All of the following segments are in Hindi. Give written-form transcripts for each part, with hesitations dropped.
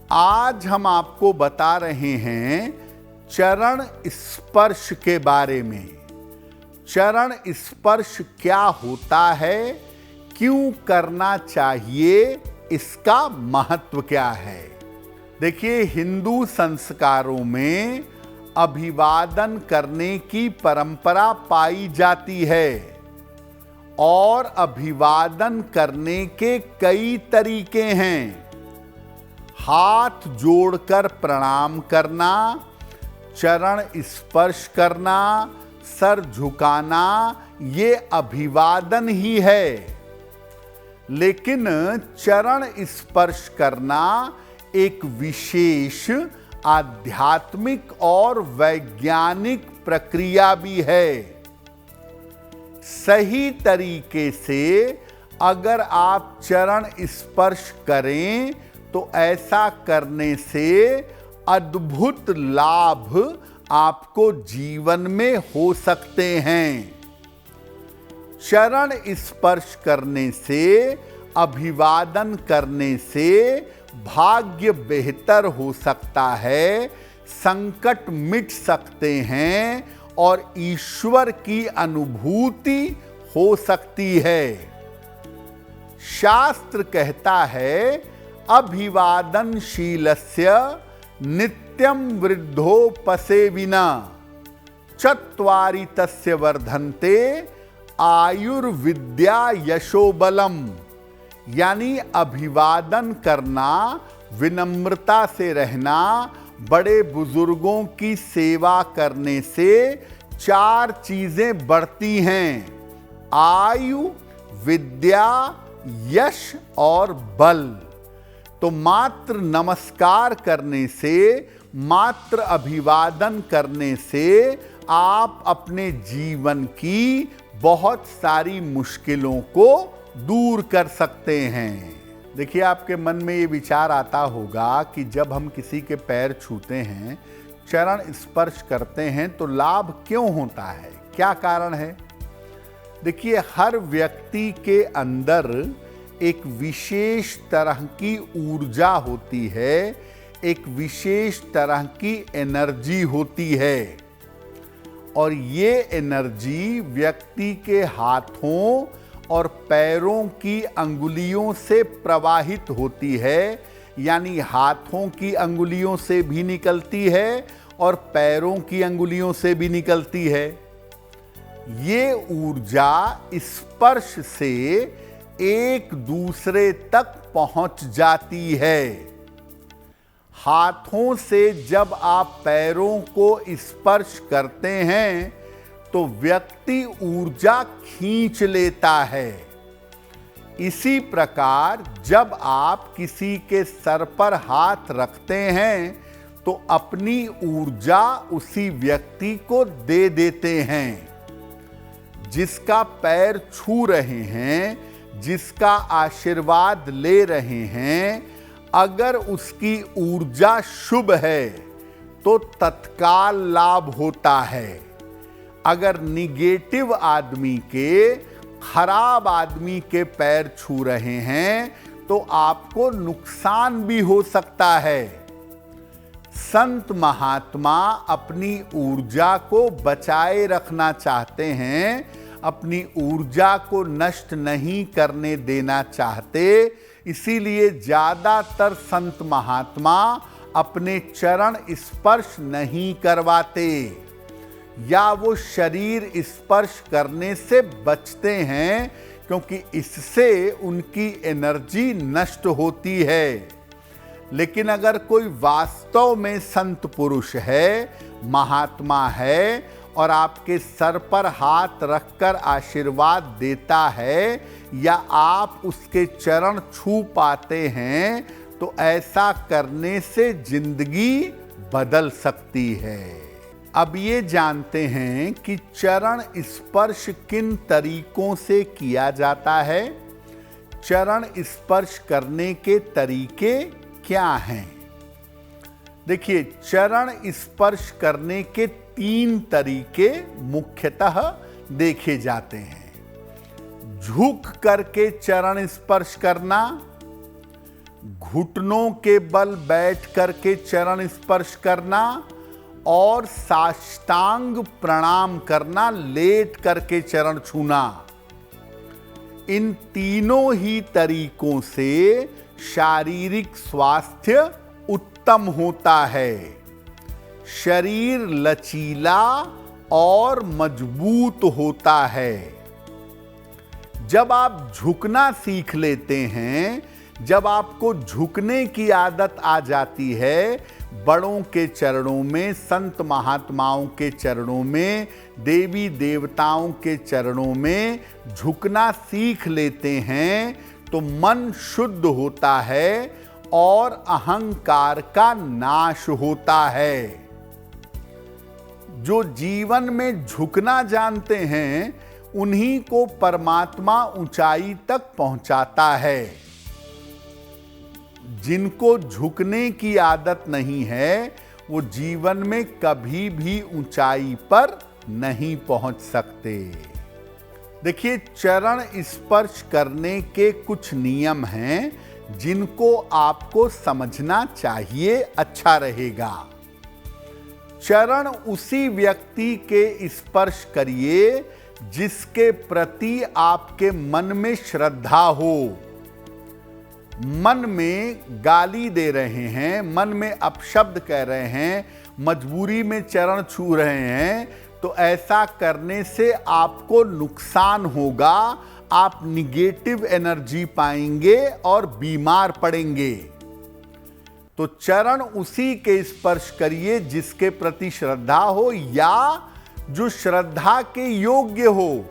आज हम आपको बता रहे हैं चरण स्पर्श के बारे में। चरण स्पर्श क्या होता है, क्यों करना चाहिए, इसका महत्व क्या है। देखिए, हिंदू संस्कारों में अभिवादन करने की परंपरा पाई जाती है और अभिवादन करने के कई तरीके हैं। हाथ जोड़कर प्रणाम करना, चरण स्पर्श करना, सर झुकाना, ये अभिवादन ही है। लेकिन चरण स्पर्श करना एक विशेष आध्यात्मिक और वैज्ञानिक प्रक्रिया भी है। सही तरीके से अगर आप चरण स्पर्श करें तो ऐसा करने से अद्भुत लाभ आपको जीवन में हो सकते हैं। चरण स्पर्श करने से, अभिवादन करने से भाग्य बेहतर हो सकता है, संकट मिट सकते हैं और ईश्वर की अनुभूति हो सकती है। शास्त्र कहता है, अभिवादनशीलस्य नित्यं वृद्धोपसेविना चत्वारि तस्य वर्धन्ते आयुर्विद्या यशोबलम। यानी अभिवादन करना, विनम्रता से रहना, बड़े बुजुर्गों की सेवा करने से 4 चीजें बढ़ती हैं: आयु, विद्या, यश और बल। तो मात्र नमस्कार करने से, मात्र अभिवादन करने से आप अपने जीवन की बहुत सारी मुश्किलों को दूर कर सकते हैं। देखिए, आपके मन में ये विचार आता होगा कि जब हम किसी के पैर छूते हैं, चरण स्पर्श करते हैं, तो लाभ क्यों होता है, क्या कारण है। देखिए, हर व्यक्ति के अंदर एक विशेष तरह की ऊर्जा होती है, एक विशेष तरह की एनर्जी होती है और ये एनर्जी व्यक्ति के हाथों और पैरों की अंगुलियों से प्रवाहित होती है। यानी हाथों की अंगुलियों से भी निकलती है और पैरों की अंगुलियों से भी निकलती है। ये ऊर्जा स्पर्श से एक दूसरे तक पहुंच जाती है। हाथों से जब आप पैरों को स्पर्श करते हैं तो व्यक्ति ऊर्जा खींच लेता है। इसी प्रकार जब आप किसी के सर पर हाथ रखते हैं तो अपनी ऊर्जा उसी व्यक्ति को दे देते हैं। जिसका पैर छू रहे हैं, जिसका आशीर्वाद ले रहे हैं, अगर उसकी ऊर्जा शुभ है तो तत्काल लाभ होता है। अगर निगेटिव आदमी के, खराब आदमी के पैर छू रहे हैं तो आपको नुकसान भी हो सकता है। संत महात्मा अपनी ऊर्जा को बचाए रखना चाहते हैं, अपनी ऊर्जा को नष्ट नहीं करने देना चाहते, इसीलिए ज्यादातर संत महात्मा अपने चरण स्पर्श नहीं करवाते या वो शरीर स्पर्श करने से बचते हैं, क्योंकि इससे उनकी एनर्जी नष्ट होती है। लेकिन अगर कोई वास्तव में संत पुरुष है, महात्मा है और आपके सर पर हाथ रखकर आशीर्वाद देता है या आप उसके चरण छू पाते हैं, तो ऐसा करने से जिंदगी बदल सकती है। अब ये जानते हैं कि चरण स्पर्श किन तरीकों से किया जाता है। चरण स्पर्श करने के तरीके क्या हैं? देखिए, चरण स्पर्श करने के 3 तरीके मुख्यतः देखे जाते हैं। झुक करके चरण स्पर्श करना, घुटनों के बल बैठ करके चरण स्पर्श करना और साष्टांग प्रणाम करना, लेट करके चरण छूना। इन तीनों ही तरीकों से शारीरिक स्वास्थ्य उत्तम होता है, शरीर लचीला और मजबूत होता है। जब आप झुकना सीख लेते हैं, जब आपको झुकने की आदत आ जाती है, बड़ों के चरणों में, संत महात्माओं के चरणों में, देवी देवताओं के चरणों में झुकना सीख लेते हैं तो मन शुद्ध होता है और अहंकार का नाश होता है। जो जीवन में झुकना जानते हैं, उन्हीं को परमात्मा ऊंचाई तक पहुंचाता है। जिनको झुकने की आदत नहीं है, वो जीवन में कभी भी ऊंचाई पर नहीं पहुंच सकते। देखिए, चरण स्पर्श करने के कुछ नियम हैं जिनको आपको समझना चाहिए, अच्छा रहेगा। चरण उसी व्यक्ति के स्पर्श करिए जिसके प्रति आपके मन में श्रद्धा हो। मन में गाली दे रहे हैं, मन में अपशब्द कह रहे हैं, मजबूरी में चरण छू रहे हैं, तो ऐसा करने से आपको नुकसान होगा। आप निगेटिव एनर्जी पाएंगे और बीमार पड़ेंगे। तो चरण उसी के स्पर्श करिए जिसके प्रति श्रद्धा हो या जो श्रद्धा के योग्य हो।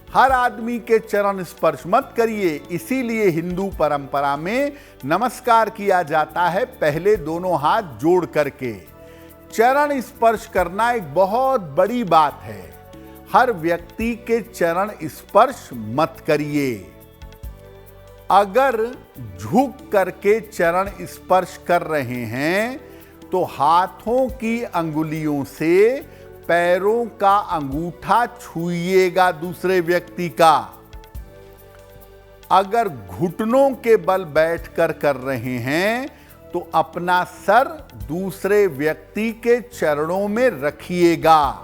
हर आदमी के चरण स्पर्श मत करिए। इसीलिए हिंदू परंपरा में नमस्कार किया जाता है पहले दोनों हाथ जोड़ करके। चरण स्पर्श करना एक बहुत बड़ी बात है। हर व्यक्ति के चरण स्पर्श मत करिए। अगर झुक करके चरण स्पर्श कर रहे हैं तो हाथों की अंगुलियों से पैरों का अंगूठा छूइएगा दूसरे व्यक्ति का। अगर घुटनों के बल बैठकर कर रहे हैं तो अपना सर दूसरे व्यक्ति के चरणों में रखिएगा।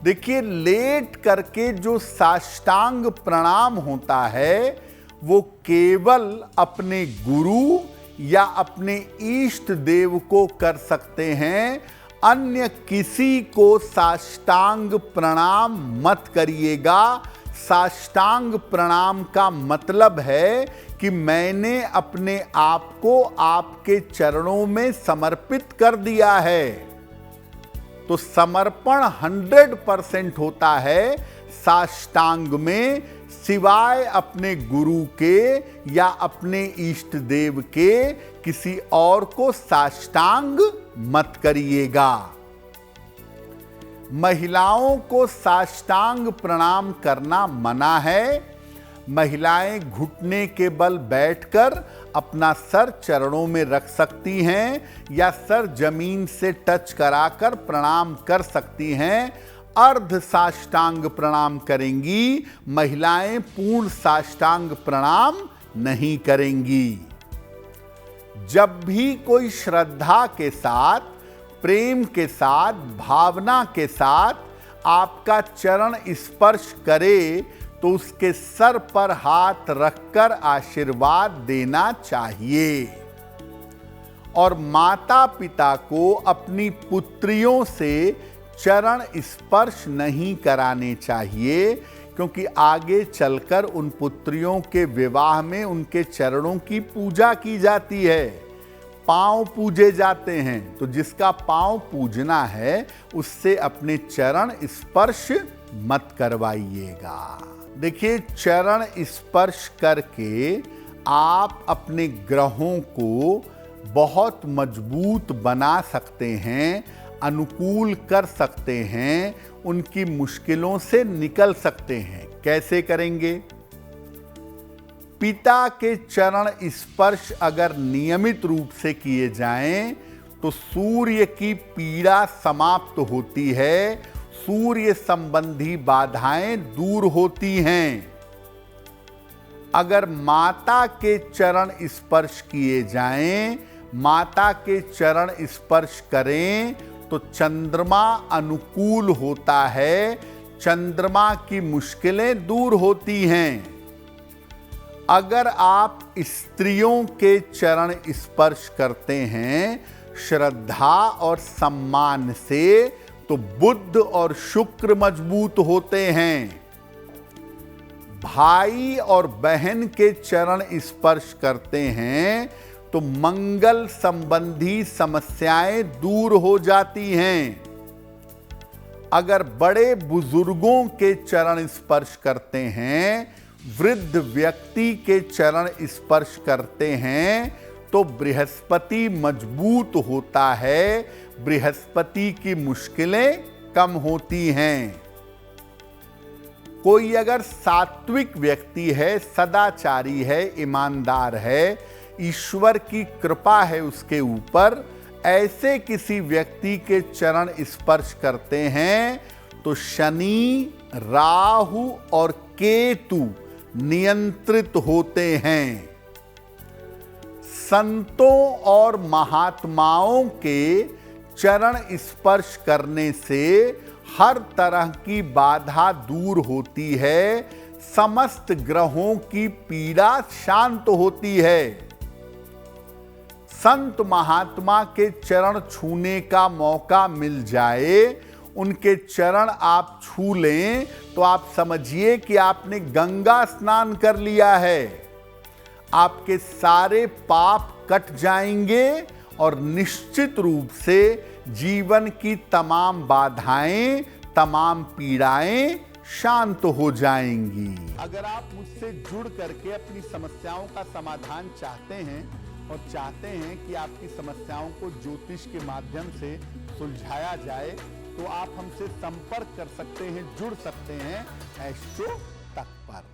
देखिए, लेट करके जो साष्टांग प्रणाम होता है वो केवल अपने गुरु या अपने इष्ट देव को कर सकते हैं। अन्य किसी को साष्टांग प्रणाम मत करिएगा। साष्टांग प्रणाम का मतलब है कि मैंने अपने आप को आपके चरणों में समर्पित कर दिया है। तो समर्पण 100% होता है साष्टांग में, सिवाय अपने गुरु के या अपने इष्ट देव के किसी और को साष्टांग मत करिएगा। महिलाओं को साष्टांग प्रणाम करना मना है। महिलाएं घुटने के बल बैठकर अपना सर चरणों में रख सकती हैं या सर जमीन से टच कराकर प्रणाम कर सकती हैं। अर्ध साष्टांग प्रणाम करेंगी, महिलाएं पूर्ण साष्टांग प्रणाम नहीं करेंगी। जब भी कोई श्रद्धा के साथ, प्रेम के साथ, भावना के साथ आपका चरण स्पर्श करे तो उसके सर पर हाथ रखकर आशीर्वाद देना चाहिए। और माता पिता को अपनी पुत्रियों से चरण स्पर्श नहीं कराने चाहिए, क्योंकि आगे चलकर उन पुत्रियों के विवाह में उनके चरणों की पूजा की जाती है, पांव पूजे जाते हैं। तो जिसका पांव पूजना है उससे अपने चरण स्पर्श मत करवाइएगा। देखिए, चरण स्पर्श करके आप अपने ग्रहों को बहुत मजबूत बना सकते हैं, अनुकूल कर सकते हैं, उनकी मुश्किलों से निकल सकते हैं। कैसे करेंगे? पिता के चरण स्पर्श अगर नियमित रूप से किए जाएं तो सूर्य की पीड़ा समाप्त होती है, सूर्य संबंधी बाधाएं दूर होती हैं। अगर माता के चरण स्पर्श किए जाएं, माता के चरण स्पर्श करें तो चंद्रमा अनुकूल होता है, चंद्रमा की मुश्किलें दूर होती हैं। अगर आप स्त्रियों के चरण स्पर्श करते हैं श्रद्धा और सम्मान से तो बुध और शुक्र मजबूत होते हैं। भाई और बहन के चरण स्पर्श करते हैं तो मंगल संबंधी समस्याएं दूर हो जाती हैं। अगर बड़े बुजुर्गों के चरण स्पर्श करते हैं, वृद्ध व्यक्ति के चरण स्पर्श करते हैं तो बृहस्पति मजबूत होता है, बृहस्पति की मुश्किलें कम होती हैं। कोई अगर सात्विक व्यक्ति है, सदाचारी है, ईमानदार है, ईश्वर की कृपा है उसके ऊपर, ऐसे किसी व्यक्ति के चरण स्पर्श करते हैं तो शनि, राहु और केतु नियंत्रित होते हैं। संतों और महात्माओं के चरण स्पर्श करने से हर तरह की बाधा दूर होती है, समस्त ग्रहों की पीड़ा शांत होती है। संत महात्मा के चरण छूने का मौका मिल जाए, उनके चरण आप छू लें तो आप समझिए कि आपने गंगा स्नान कर लिया है। आपके सारे पाप कट जाएंगे और निश्चित रूप से जीवन की तमाम बाधाएं, तमाम पीड़ाएं शांत हो जाएंगी। अगर आप मुझसे जुड़ करके अपनी समस्याओं का समाधान चाहते हैं और चाहते हैं कि आपकी समस्याओं को ज्योतिष के माध्यम से सुलझाया जाए तो आप हमसे संपर्क कर सकते हैं, जुड़ सकते हैं एस्ट्रो तक पर।